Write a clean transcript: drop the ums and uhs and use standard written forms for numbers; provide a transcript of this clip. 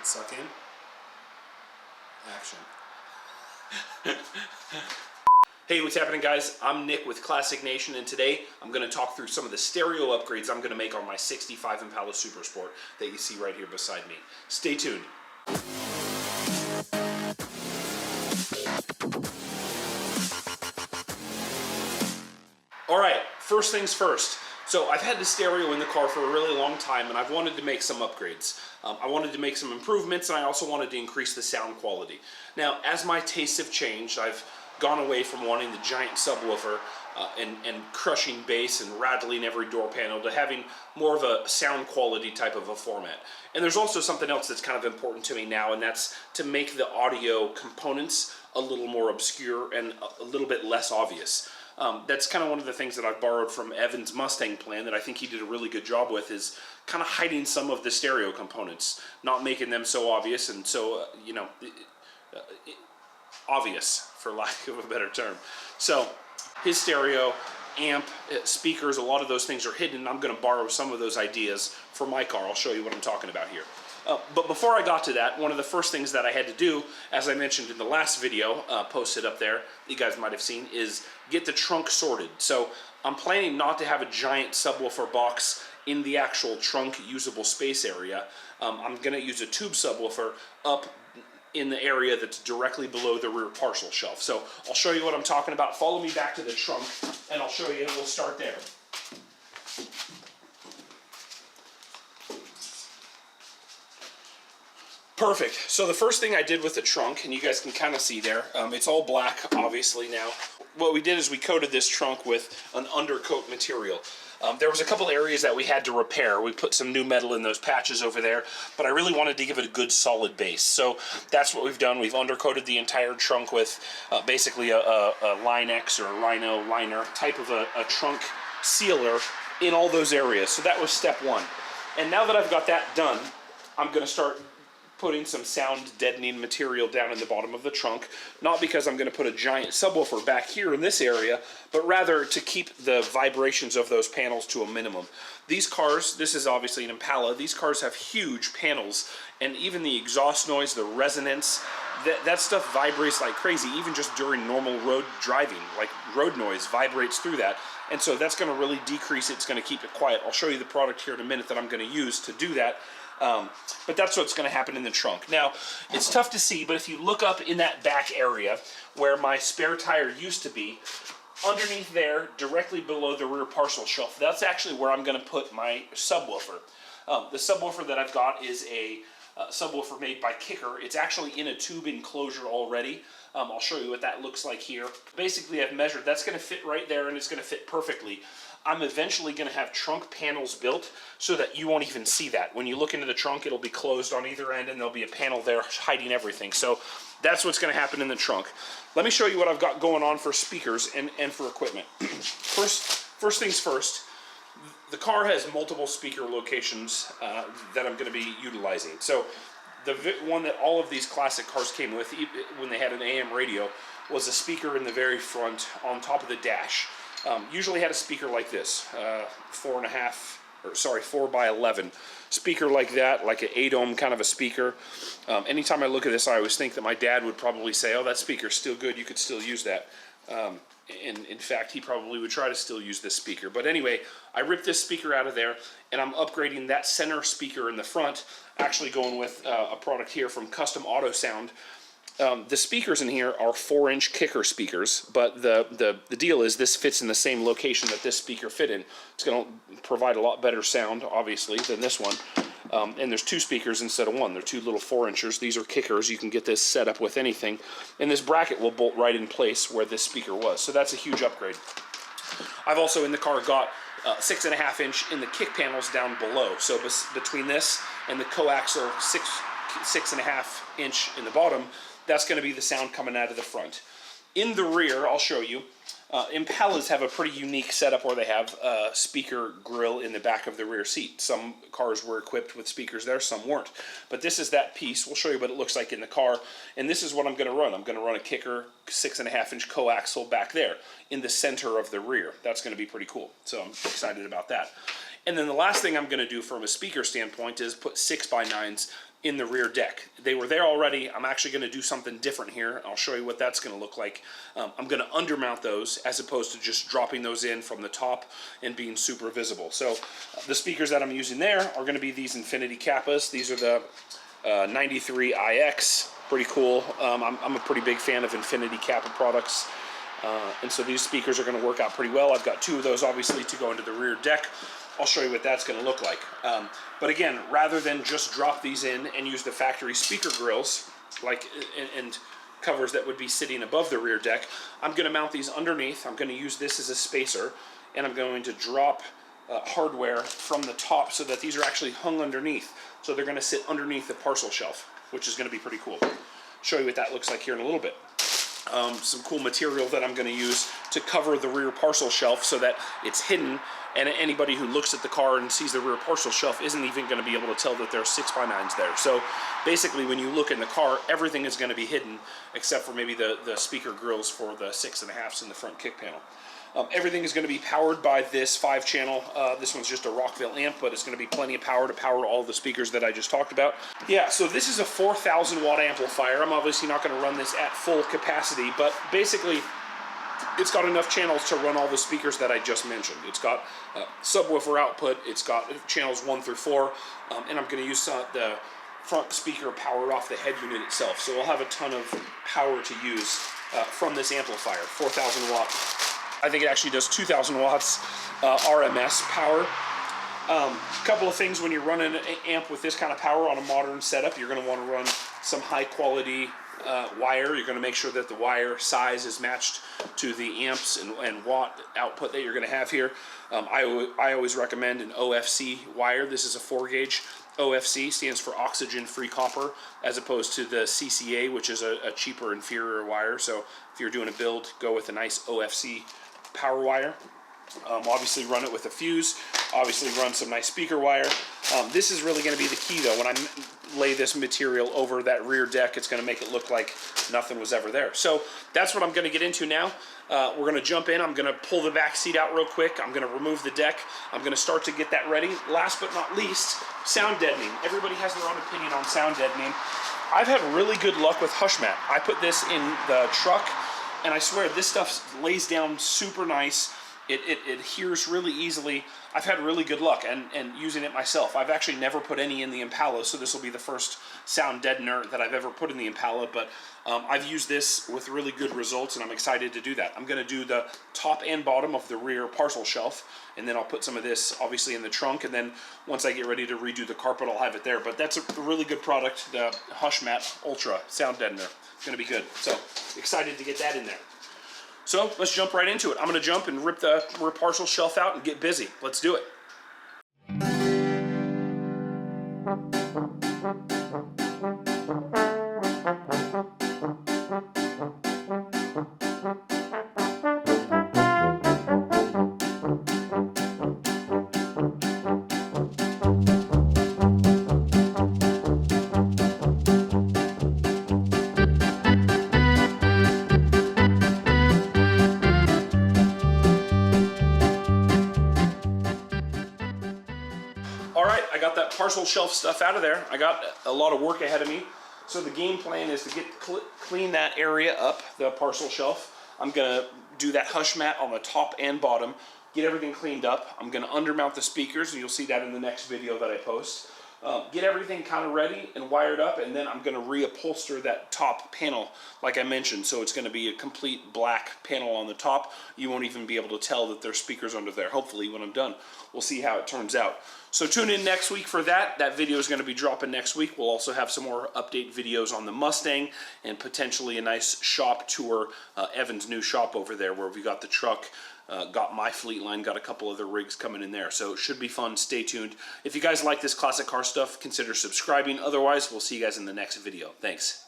Suck in. Action. Hey, what's happening, guys? I'm Nick with Classic Nation, and today I'm going to talk through some of the stereo upgrades I'm going to make on my 65 Impala Super Sport that you see right here beside me. Stay tuned. Alright, first things first. So I've had the stereo in the car for a really long time, and I've wanted to make some upgrades. I wanted to make some improvements, and I also wanted to increase the sound quality. Now, as my tastes have changed, I've gone away from wanting the giant subwoofer and crushing bass and rattling every door panel to having more of a sound quality type of a format. And there's also something else that's kind of important to me now, and that's to make the audio components a little more obscure and a little bit less obvious. That's kind of one of the things that I've borrowed from Evan's Mustang plan that I think he did a really good job with, is kind of hiding some of the stereo components, not making them so obvious and so, obvious, for lack of a better term. So his stereo, amp, speakers, a lot of those things are hidden, and I'm going to borrow some of those ideas for my car. I'll show you what I'm talking about here. But before I got to that, one of the first things that I had to do, as I mentioned in the last video, posted up there, you guys might have seen, is get the trunk sorted. So I'm planning not to have a giant subwoofer box in the actual trunk usable space area. I'm going to use a tube subwoofer up in the area that's directly below the rear parcel shelf. So I'll show you what I'm talking about. Follow me back to the trunk, and I'll show you, and we'll start there. Perfect. So the first thing I did with the trunk, and you guys can kind of see there, it's all black, obviously, now. What we did is we coated this trunk with an undercoat material. There was a couple areas that we had to repair. We put some new metal in those patches over there, but I really wanted to give it a good solid base. So that's what we've done. We've undercoated the entire trunk with basically a Line-X or a Rhino liner type of a trunk sealer in all those areas. So that was step one. And now that I've got that done, I'm going to start putting some sound deadening material down in the bottom of the trunk, not because I'm going to put a giant subwoofer back here in this area, but rather to keep the vibrations of those panels to a minimum. These cars, this is obviously an Impala, these cars have huge panels, and even the exhaust noise, the resonance, that stuff vibrates like crazy, even just during normal road driving. Like road noise vibrates through that, and so that's going to really decrease it. It's going to keep it quiet. I'll show you the product here in a minute that I'm going to use to do that. But that's what's going to happen in the trunk. Now, it's tough to see, but if you look up in that back area where my spare tire used to be, underneath there, directly below the rear parcel shelf, that's actually where I'm going to put my subwoofer. The subwoofer that I've got is a subwoofer made by Kicker. It's actually in a tube enclosure already. I'll show you what that looks like here. Basically, I've measured. That's going to fit right there, and it's going to fit perfectly. I'm eventually going to have trunk panels built so that you won't even see that. When you look into the trunk, it'll be closed on either end, and there'll be a panel there hiding everything. So that's what's going to happen in the trunk. Let me show you what I've got going on for speakers and for equipment. First things first, the car has multiple speaker locations that I'm going to be utilizing. So the one that all of these classic cars came with, when they had an AM radio, was a speaker in the very front on top of the dash. Usually had a speaker like this, 4 by 11 speaker like that, like an 8-ohm kind of a speaker. Anytime I look at this, I always think that my dad would probably say, "Oh, that speaker's still good. You could still use that." And in fact, he probably would try to still use this speaker. But anyway, I ripped this speaker out of there, and I'm upgrading that center speaker in the front. Actually, going with a product here from Custom Auto Sound. The speakers in here are 4-inch Kicker speakers, but the deal is this fits in the same location that this speaker fit in. It's going to provide a lot better sound, obviously, than this one. And there's 2 speakers instead of 1. They're 2 little 4-inchers. These are Kickers. You can get this set up with anything. And this bracket will bolt right in place where this speaker was. So that's a huge upgrade. I've also in the car got 6.5-inch in the kick panels down below. So between this and the coaxial 6.5-inch in the bottom, that's going to be the sound coming out of the front. In the rear, I'll show you, Impalas have a pretty unique setup where they have a speaker grill in the back of the rear seat. Some cars were equipped with speakers there, some weren't. But this is that piece. We'll show you what it looks like in the car. And this is what I'm going to run. I'm going to run a Kicker 6.5-inch coaxial back there in the center of the rear. That's going to be pretty cool. So I'm excited about that. And then the last thing I'm going to do from a speaker standpoint is put 6x9s in the rear deck. They were there already. I'm actually going to do something different here. I'll show you what that's going to look like. I'm going to undermount those as opposed to just dropping those in from the top and being super visible. So the speakers that I'm using there are going to be these Infinity Kappas. These are the 93 IX. Pretty cool. I'm a pretty big fan of Infinity Kappa products. And so these speakers are going to work out pretty well. I've got 2 of those obviously to go into the rear deck. I'll show you what that's going to look like. But again, rather than just drop these in and use the factory speaker grills like and covers that would be sitting above the rear deck, I'm going to mount these underneath. I'm going to use this as a spacer, and I'm going to drop hardware from the top so that these are actually hung underneath. So they're going to sit underneath the parcel shelf, which is going to be pretty cool. Show you what that looks like here in a little bit. Some cool material that I'm going to use to cover the rear parcel shelf so that it's hidden, and anybody who looks at the car and sees the rear parcel shelf isn't even going to be able to tell that there are 6x9s there. So basically when you look in the car, everything is going to be hidden except for maybe the speaker grills for the 6.5s in the front kick panel. Everything is going to be powered by this 5-channel. This one's just a Rockville amp, but it's going to be plenty of power to power all the speakers that I just talked about. Yeah, so this is a 4,000 watt amplifier. I'm obviously not going to run this at full capacity, but basically it's got enough channels to run all the speakers that I just mentioned. It's got subwoofer output, it's got channels 1 through 4, and I'm going to use the front speaker powered off the head unit itself. So we'll have a ton of power to use from this amplifier, 4,000 watt. I think it actually does 2,000 watts RMS power. A couple of things when you're running an amp with this kind of power on a modern setup, you're going to want to run some high quality wire. You're going to make sure that the wire size is matched to the amps and watt output that you're going to have here. I always recommend an OFC wire. This is a 4-gauge. OFC stands for oxygen free copper, as opposed to the CCA, which is a cheaper, inferior wire. So if you're doing a build, go with a nice OFC power wire. Obviously run it with a fuse, obviously run some nice speaker wire. This is really going to be the key though. When I lay this material over that rear deck, it's going to make it look like nothing was ever there. So that's what I'm going to get into now. We're going to jump in. I'm going to pull the back seat out real quick. I'm going to remove the deck. I'm going to start to get that ready. Last but not least, sound deadening. Everybody has their own opinion on sound deadening. I've had really good luck with HushMat. I put this in the truck, and I swear this stuff lays down super nice. It hears really easily. I've had really good luck and using it myself. I've actually never put any in the Impala, so this will be the first sound deadener that I've ever put in the Impala, but I've used this with really good results, and I'm excited to do that. I'm going to do the top and bottom of the rear parcel shelf, and then I'll put some of this obviously in the trunk, and then once I get ready to redo the carpet, I'll have it there. But that's a really good product, the HushMat Ultra sound deadener. It's going to be good. So excited to get that in there. So let's jump right into it. I'm going to jump and rip the rear parcel shelf out and get busy. Let's do it. Got that parcel shelf stuff out of there. I got a lot of work ahead of me. So the game plan is to clean that area up, the parcel shelf. I'm gonna do that HushMat on the top and bottom, get everything cleaned up. I'm gonna undermount the speakers, and you'll see that in the next video that I post. Get everything kind of ready and wired up, and then I'm going to reupholster that top panel like I mentioned. So it's going to be a complete black panel on the top. You won't even be able to tell that there's speakers under there, hopefully, when I'm done. We'll see how it turns out. So tune in next week for that. That video is going to be dropping next week. We'll also have some more update videos on the Mustang and potentially a nice shop tour, Evan's new shop over there where we got the truck, got my fleet line, got a couple other rigs coming in there. So it should be fun. Stay tuned. If you guys like this classic car stuff, consider subscribing. Otherwise, we'll see you guys in the next video. Thanks.